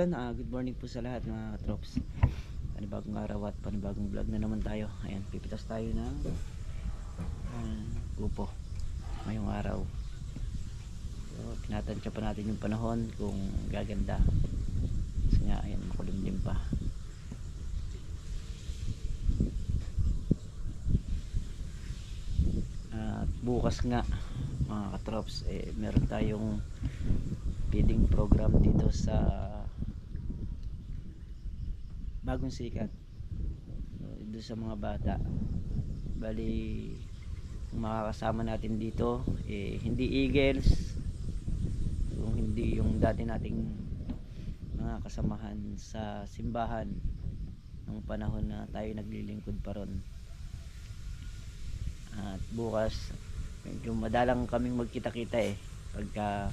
ayun, good morning po sa lahat mga troops. Panibagong araw at panibagong vlog na naman tayo. Ayan, pipitas tayo ng upo ngayong araw. So, tinatansya pa natin yung panahon kung gaganda. Kasi nga, ayan, makulimlim pa. At bukas nga mga katrops, meron tayong feeding program dito sa Bagong Sikat, doon sa mga bata. Bali, ang makakasama natin dito hindi Eagles, kung hindi yung dati nating mga kasamahan sa simbahan ng panahon na tayo naglilingkod pa ron. At bukas medyo madalang kaming magkita-kita pagka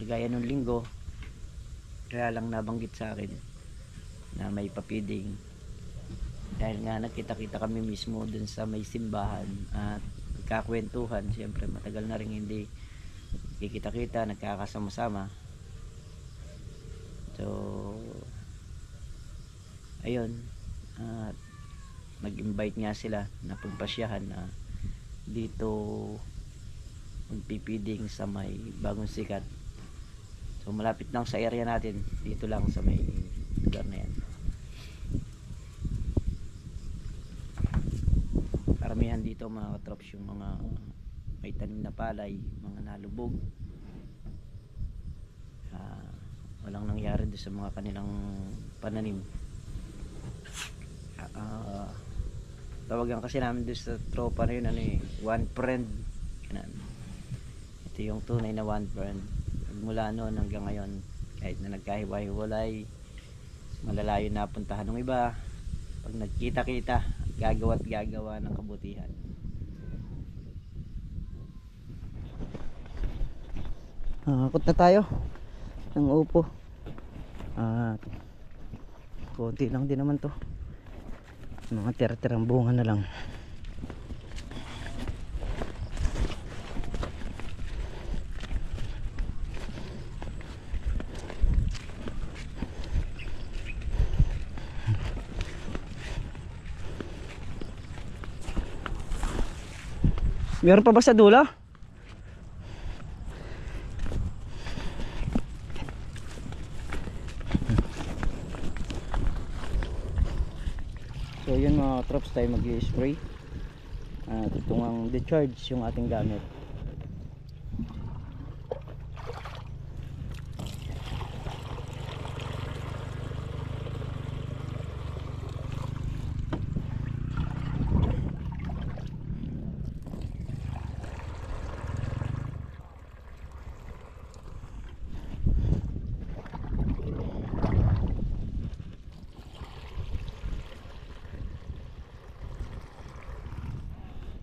gaya nung linggo. Kaya lang nabanggit sa akin na may papiding dahil nga nagkita-kita kami mismo dun sa may simbahan at nagkakwentuhan. Siyempre matagal na rin hindi kikita-kita, nagkakasama-sama. So ayun, at nag-invite nga sila na pagpasyahan na dito magpipiding sa may Bagong Sikat. So malapit lang sa area natin, dito lang sa may lugar na yan. Karamihan dito mga katrops yung mga may tanim na palay, mga nalubog. Walang nangyari doon sa mga kanilang pananim. Tawagan kasi namin doon sa tropa na yun, one friend. Ito yung tunay na one friend. Mula noon hanggang ngayon, kahit na nagkahiwa-hiwalay, malalayo na puntahan ng iba, pag nagkita-kita, gagawa't gagawa ng kabutihan. Akot na tayo ng upo. Konti lang din naman to, mga tira-tirang bunga na lang. Meron pa ba sa dulo? So yun mga trops, tayo mag-i-spray. Ito ang decharge yung ating gamit.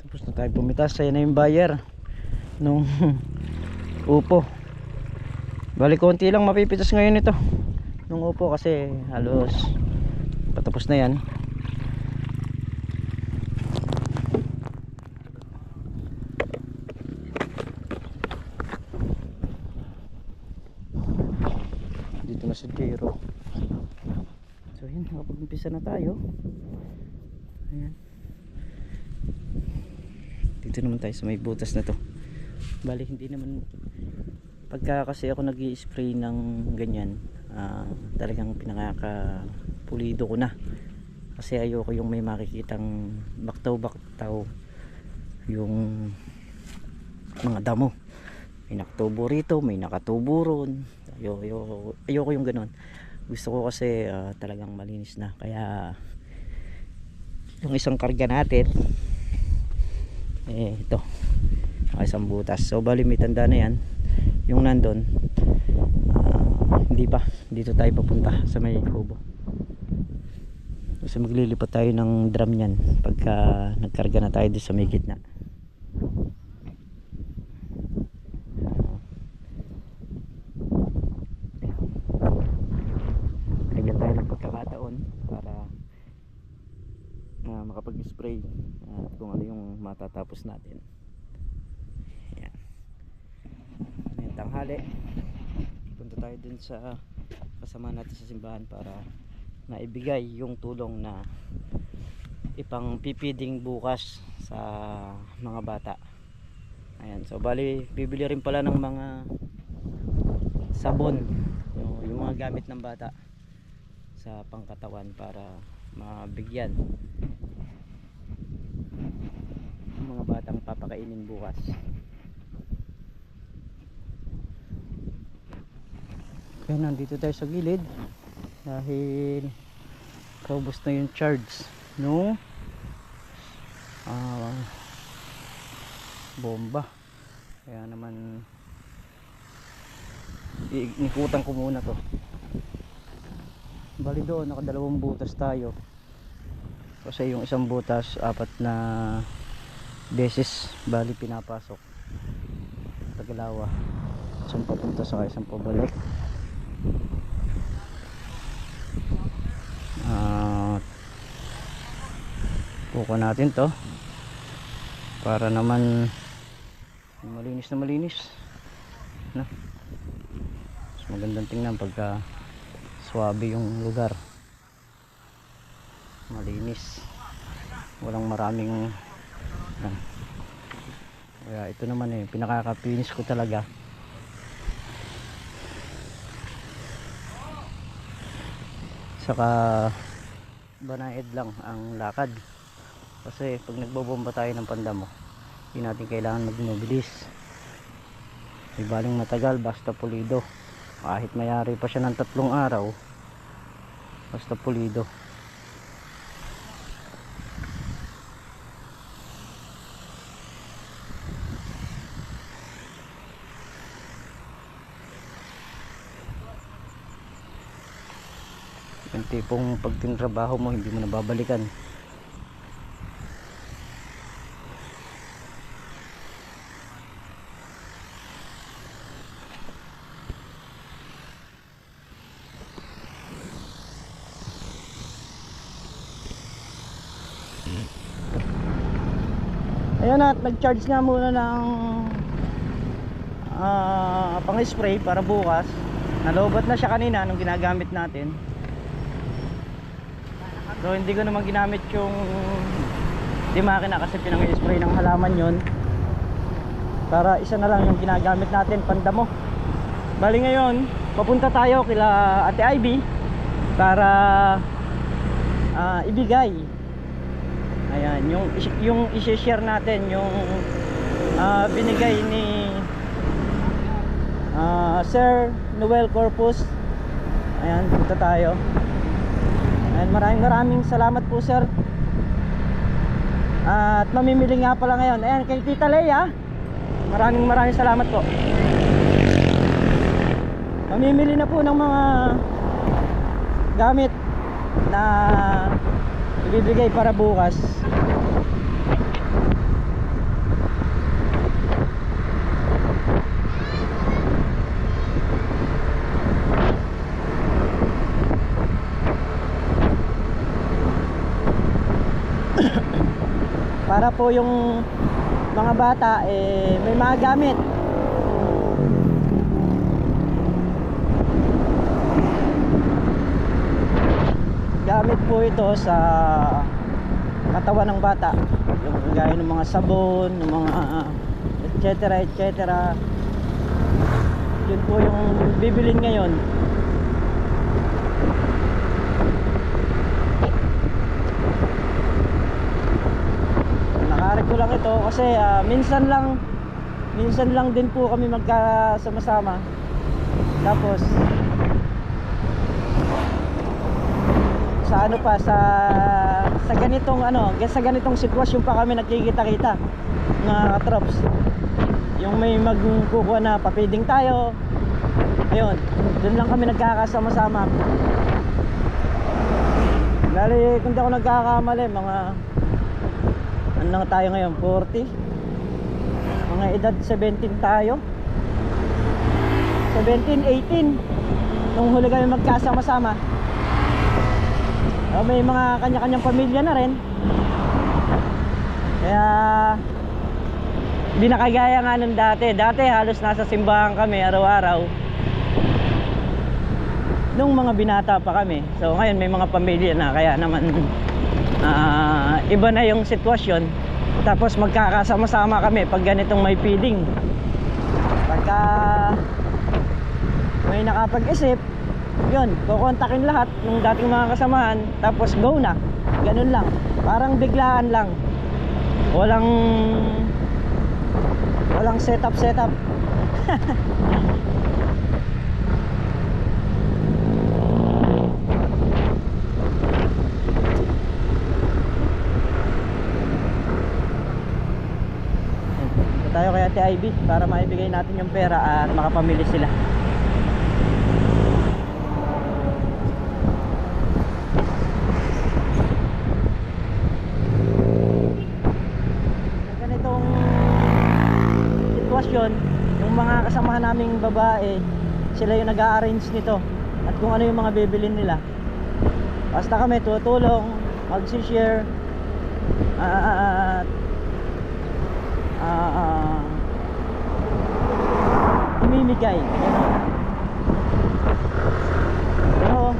Tapos na tayo pumitas. Ayan na yung buyer nung upo. Bali konti lang mapipitas ngayon ito nung upo kasi halos patapos na yan. Dito na si Jero. So yun, nakapag-umpisa na tayo. Ayan, dito naman tayo sa may butas na to. Bali hindi naman, pagka kasi ako nag-i-spray ng ganyan, talagang pinakakapulido ko na, kasi ayoko yung may makikitang baktaw-baktaw yung mga damo, may nakatubo rito, may nakatubo ron. Ayoko yung ganon. Gusto ko kasi talagang malinis na. Kaya yung isang karga natin ito, isang butas. So bali may tanda na yan. Yung nandun, hindi pa. Dito tayo papunta sa may kubo. Kasi maglilipat tayo ng drum yan pagka nagkarga na tayo dito sa may gitna. Lagyan tayo ng pagkakataon para makapag-spray kung ano yung matatapos natin. Ayan. Ngayong tanghali punta tayo dun sa kasama natin sa simbahan para maibigay yung tulong na ipang pipiding bukas sa mga bata. Ayan, so bali bibili rin pala ng mga sabon, yung mga gamit ng bata sa pangkatawan para mabigyan yung mga batang papakainin bukas. Kaya nandito tayo sa gilid dahil kaubos na yung charge no bomba, kaya naman inikutan ko muna to. Bali doon nakadalawang butas tayo kasi yung isang butas 4 na beses bali pinapasok Tagalawa, isang papunta sa isang pabalik. Puko natin to para naman malinis na malinis na. Mas magandang tingnan pagka swabe yung lugar, malinis, walang maraming kaya ito naman pinakakapinis ko talaga. Saka banayad lang ang lakad kasi pag nagbobomba tayo ng pandamo hindi natin kailangan magmobilis, di baling matagal basta pulido. Kahit mayari pa siya ng 3 araw basta pulido. Yung tipong pag tinrabaho mo hindi mo nababalikan. Ayan, at nag-charge nga muna ng pang-spray para bukas. Nalobat na siya kanina nung ginagamit natin. So hindi ko naman ginamit yung di makina kasi pinang-spray ng halaman yon. Para isa na lang yung ginagamit natin, pandamo. Bali ngayon papunta tayo kila Ate Ivy para ibigay. Ayan, yung i-share natin yung binigay ni Sir Noel Corpus. Ayan, punta tayo. Ayan, maraming salamat po, sir. At mamimili nga pala ngayon. Ayan, kay Tita Leia, maraming salamat po. Mamimili na po ng mga gamit na ibibigay para bukas. Para po yung mga bata may mga gamit. Gamit po ito sa katawan ng bata, yung gaya ng mga sabon, ng mga etc. Yun po yung bibilin ngayon. Nakarig ko lang ito kasi minsan lang din po kami magkasama-sama. Tapos sa ganitong sitwasyon pa kami nagkikita-kita mga katrops. Yung may magkukuha na papiding tayo, ayun, doon lang kami nagkakasama-sama. Lalo kung di ako nagkakamali, mga ano lang tayo ngayon, 40, mga edad 17 tayo, 17, 18 nung huli kami magkasama-sama. May mga kanya-kanyang pamilya na rin, kaya hindi na kagaya nga nung dati halos nasa simbahan kami araw-araw. nung mga binata pa kami. So ngayon may mga pamilya na, kaya naman iba na yung sitwasyon. Tapos magkakasama-sama kami pag ganitong may feeding. Pagka may nakapag-isip, yun, kukontakin lahat ng dating mga kasamahan, tapos go na. Ganun lang, parang biglaan lang. Walang setup. Tayo kay Ate Ivy para maibigay natin yung pera at makapamili sila. Ganitong sitwasyon, yung mga kasamahan naming babae, sila yung nag-a-arrange nito at kung ano yung mga bibilin nila. Basta kami tutulong, mag-share at umimigay. Pero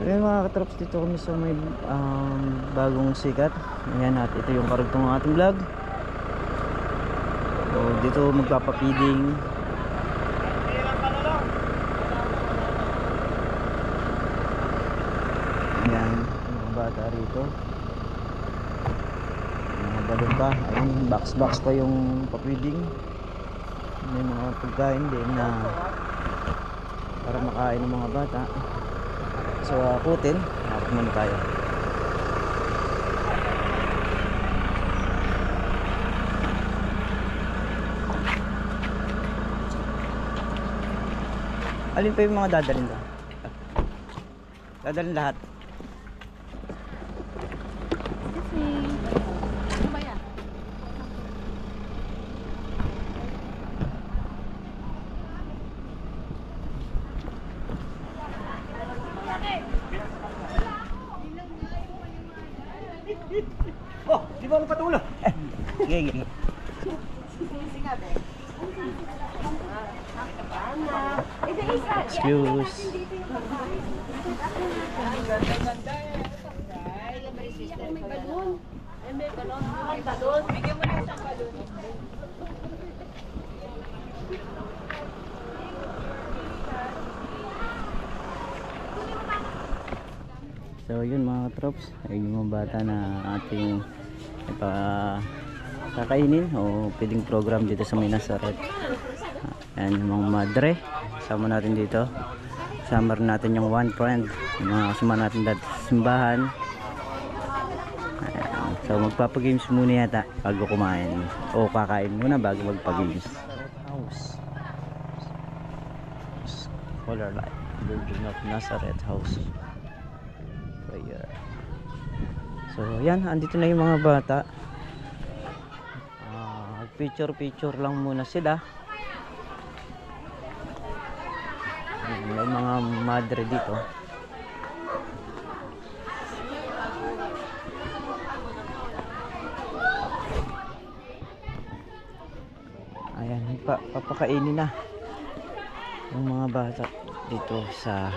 ayun mga katrops, dito kami sa may bagong sikat. Ayan, at ito yung karugtong ng ating vlog. So, dito magpapapiding. Ayan, mga bata rito. Mga balon pa. Ayan, box pa yung papiding. May mga pagkain din na para makain ng mga bata. So, akutin. Hapon muna tayo. Alin pa yung mga dadalhin doon? Dadalhin lahat. Ano ba yan? Oh, di ba magpatulo? Sige. Excuse. May balon. May balon. May balon. Bigyan mo na isang balon. So yun mga trops, ay yung mga bata na ating kakainin o feeding program dito sa May Nazaret. Ayan yung mga madre, kasama natin dito. Kasama rin natin yung one friend, yung mga kasama natin dati sa simbahan. Ayan. So magpapagames muna yata bago kumain, o kakain muna bago magpagames. House Scholar Life Virgin of Nazareth House Prayer. So yan, andito na yung mga bata. Picture lang muna sila. May mga madre dito. Ayan, papakainin na yung mga bata dito sa,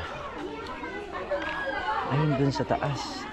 ayun dun sa taas.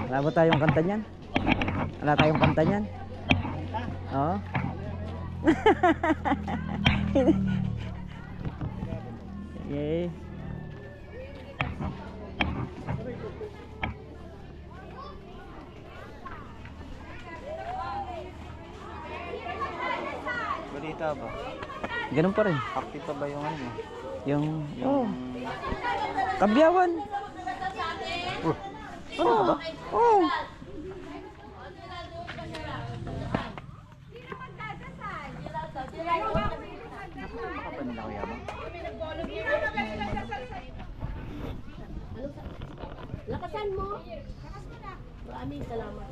Wala ba tayong kanta niyan? Wala tayong kanta niyan? Oo. Yay. Balita ba? Ganun pa rin. Active pa ba yung ano mo? Yung Kabyawan. Ano ka ba? Oh. Baka pa nila kuya ba? Lakasan mo. Maraming salamat.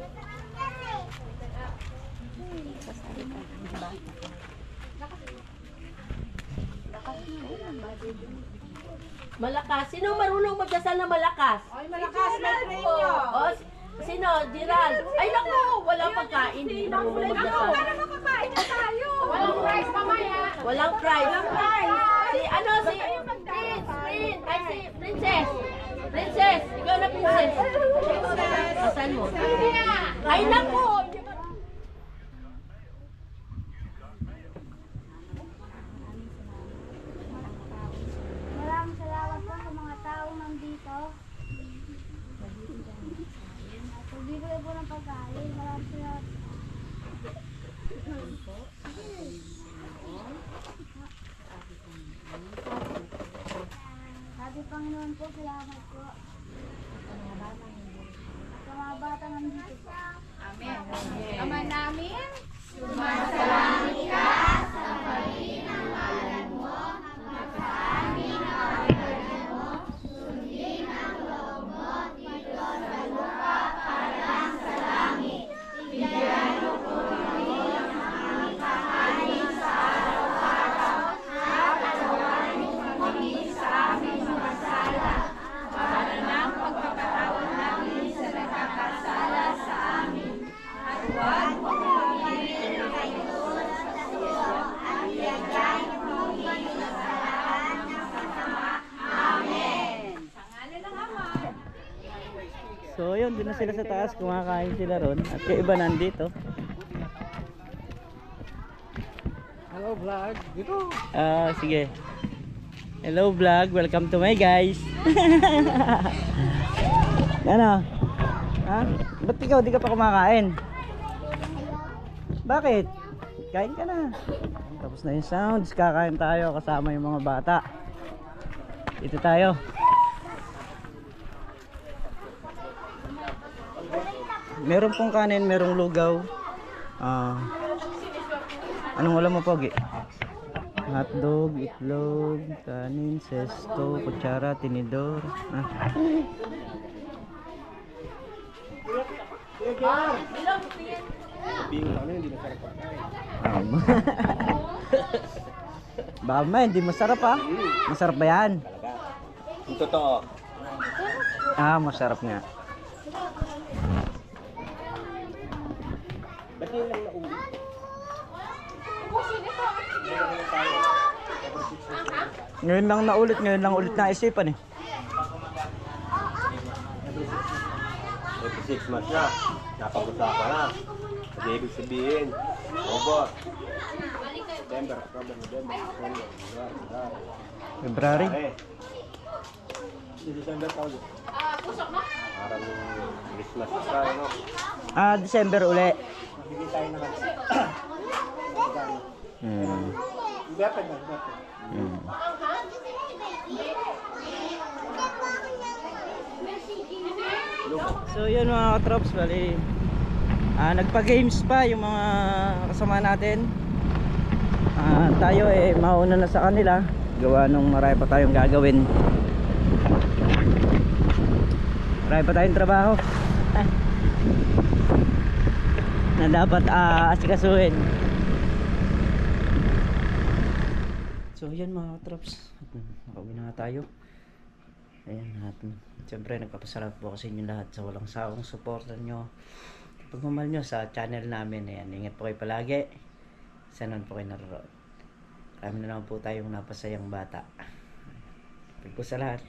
Malakas. Sino marunong magdasal na malakas? Ay, malakas na train nyo. O, sino? Gerald. Ay, naku! Walang pagkain. Hindi marunong magdasal. makakain na tayo. Walang prize mamaya. Walang prize. Si ano si ay si Princess. Princess, ikaw na princess. Asan mo? Ay naku. Maraming salamat po sa mga taong nandito. Pagbibigay po ng pagkain. Maraming salamat. Sabi Panginoon po, salamat po. Sa mga bata nandito po. Amen. Ama namin. So yun, doon na sila sa taas, kumakain sila ron. At yung iba nandito. Hello vlog. Dito. Sige. Hello vlog, welcome to my guys. Ano? Ha? Ba't ikaw di ka pa kumakain? Bakit? Kain ka na. Tapos na yung sounds, kakain tayo kasama yung mga bata. Dito tayo. Meron pong kanin, merong lugaw. Anong wala mo, Pogi? Hotdog, itlog, kanin, sesto, kutsara, tinidor. Sabihin ko hindi masarap pagkain. Baka man, hindi masarap ha. Masarap ba yan? Talaga. Yung totoo. Masarap nga. Ba't yun lang nauwi? Ngayon lang ulit naisipan eh. Every 6 months na. Napag-usapan na. Kasi ibig sabihin, August, September, October, November, December, January, February. December tayo. Parang Christmas na tayo, no? December uli. Magbigay tayo naman. Dapat na, dapat. So yun mga katrops, bali nagpa-games pa yung mga kasama natin. Tayo mauna na sa kanila, gawa nung marami pa tayong gagawin. Marami pa tayong trabaho na dapat asikasuhin. So yan mga katrops, nakauwi na tayo. Ayan, siyempre nagpapasalamat po kasi inyo lahat sa walang sawang suporta nyo, pagmamahal nyo sa channel namin. Ayan, ingat po kayo palagi, sana po kayo naroon. Kami na naman po tayong napasayang bata. Pagpo sa lahat.